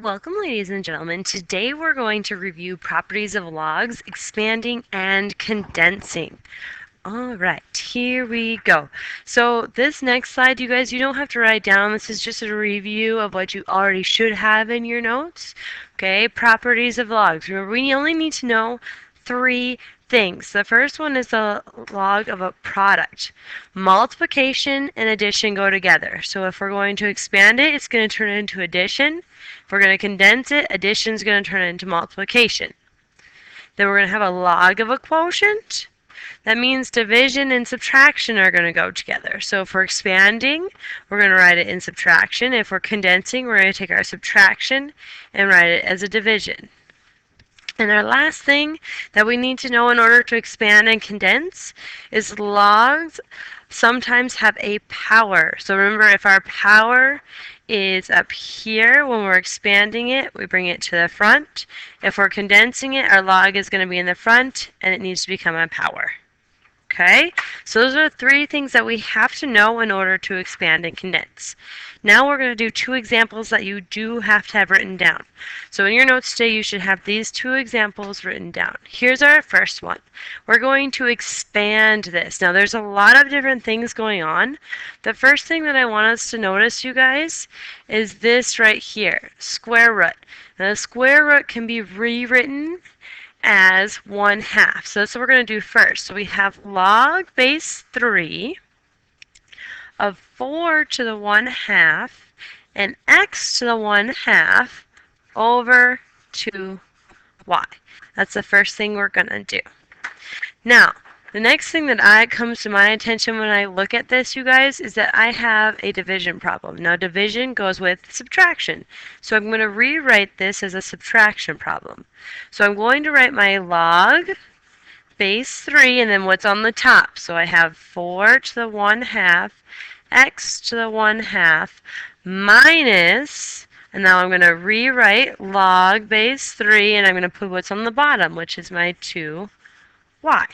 Welcome, ladies and gentlemen. Today we're going to review properties of logs, expanding and condensing. All right, here we go. So this next slide, you guys, you don't have to write down. This is just a review of what you already should have in your notes. Okay, properties of logs. Remember, we only need to know three things. The first one is the log of a product. Multiplication and addition go together. So if we're going to expand it, it's going to turn into addition. If we're going to condense it, addition is going to turn into multiplication. Then we're going to have a log of a quotient. That means division and subtraction are going to go together. So if we're expanding, we're going to write it in subtraction. If we're condensing, we're going to take our subtraction and write it as a division. And our last thing that we need to know in order to expand and condense is logs sometimes have a power. So remember, if our power is up here when we're expanding it, we bring it to the front. If we're condensing it, our log is going to be in the front and it needs to become a power. Okay, so those are the three things that we have to know in order to expand and condense. Now we're going to do two examples that you do have to have written down. So in your notes today, you should have these two examples written down. Here's our first one. We're going to expand this. Now there's a lot of different things going on. The first thing that I want us to notice, you guys, is this right here, square root. Now the square root can be rewritten as 1/2. So that's what we're going to do first. So we have log base 3 of 4 to the 1/2 and x to the 1/2 over 2y. That's the first thing we're going to do. Now, the next thing that comes to my attention when I look at this, you guys, is that I have a division problem. Now, division goes with subtraction. So I'm going to rewrite this as a subtraction problem. So I'm going to write my log base 3 and then what's on the top. So I have 4 to the 1/2 x to the 1/2 minus, and now I'm going to rewrite log base 3 and I'm going to put what's on the bottom, which is my 2y.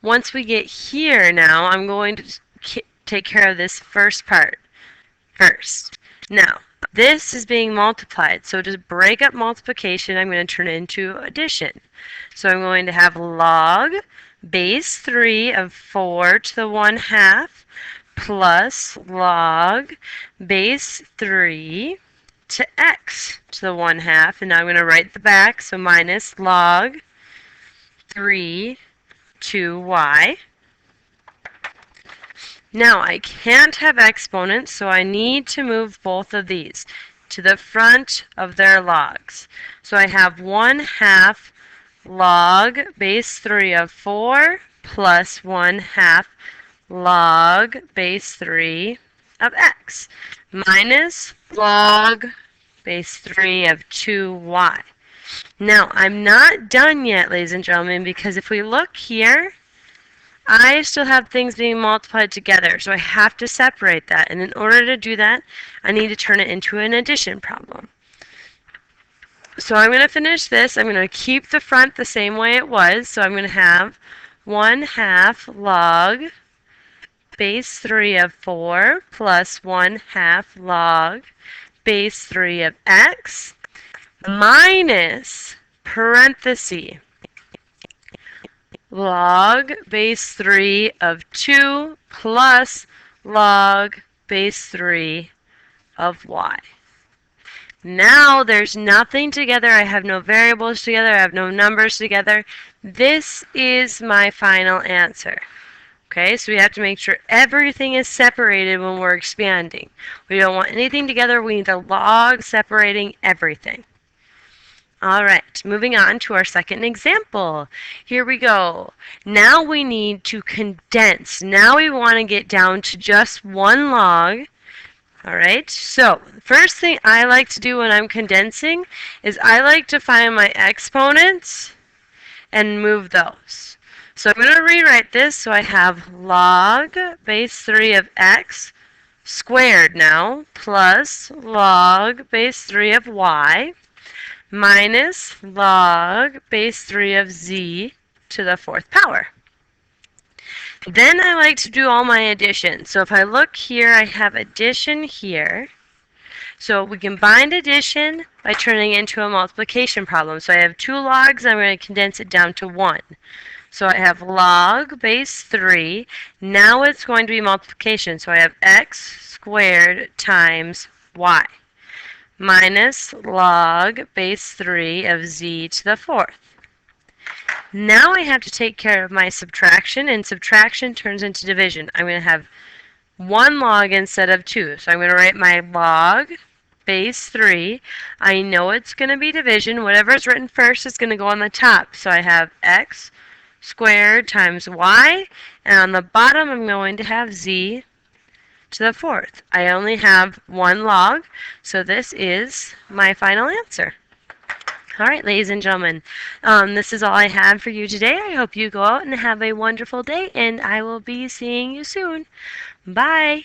Once we get here now, I'm going to take care of this first part first. Now, this is being multiplied, so to break up multiplication, I'm going to turn it into addition. So I'm going to have log base 3 of 4 to the 1/2 plus log base 3 to x to the 1/2. And now I'm going to write the back, so minus log 3 to y. Now I can't have exponents, so I need to move both of these to the front of their logs. So I have 1/2 log base 3 of 4 plus 1/2 log base 3 of x minus log base 3 of 2y. Now, I'm not done yet, ladies and gentlemen, because if we look here, I still have things being multiplied together, so I have to separate that. And in order to do that, I need to turn it into an addition problem. So I'm going to finish this. I'm going to keep the front the same way it was. So I'm going to have 1/2 log base 3 of 4 plus 1/2 log base 3 of x minus parenthesis log base 3 of 2 plus log base 3 of y. Now there's nothing together. I have no variables together. I have no numbers together. This is my final answer. Okay, so we have to make sure everything is separated when we're expanding. We don't want anything together. We need a log separating everything. All right, moving on to our second example. Here we go. Now we need to condense. Now we want to get down to just one log. All right, so the first thing I like to do when I'm condensing is I like to find my exponents and move those. So I'm going to rewrite this so I have log base 3 of x squared now plus log base 3 of y minus log base 3 of z to the 4th power. Then I like to do all my addition. So if I look here, I have addition here. So we combined addition by turning it into a multiplication problem. So I have 2 logs, I'm going to condense it down to 1. So I have log base 3. Now it's going to be multiplication. So I have x squared times y minus log base 3 of z to the 4th. Now I have to take care of my subtraction, and subtraction turns into division. I'm going to have 1 log instead of 2. So I'm going to write my log base 3. I know it's going to be division. Whatever's written first is going to go on the top. So I have x squared times y, and on the bottom I'm going to have z to the 4th. I only have 1 log, so this is my final answer. All right, ladies and gentlemen, this is all I have for you today. I hope you go out and have a wonderful day, and I will be seeing you soon. Bye.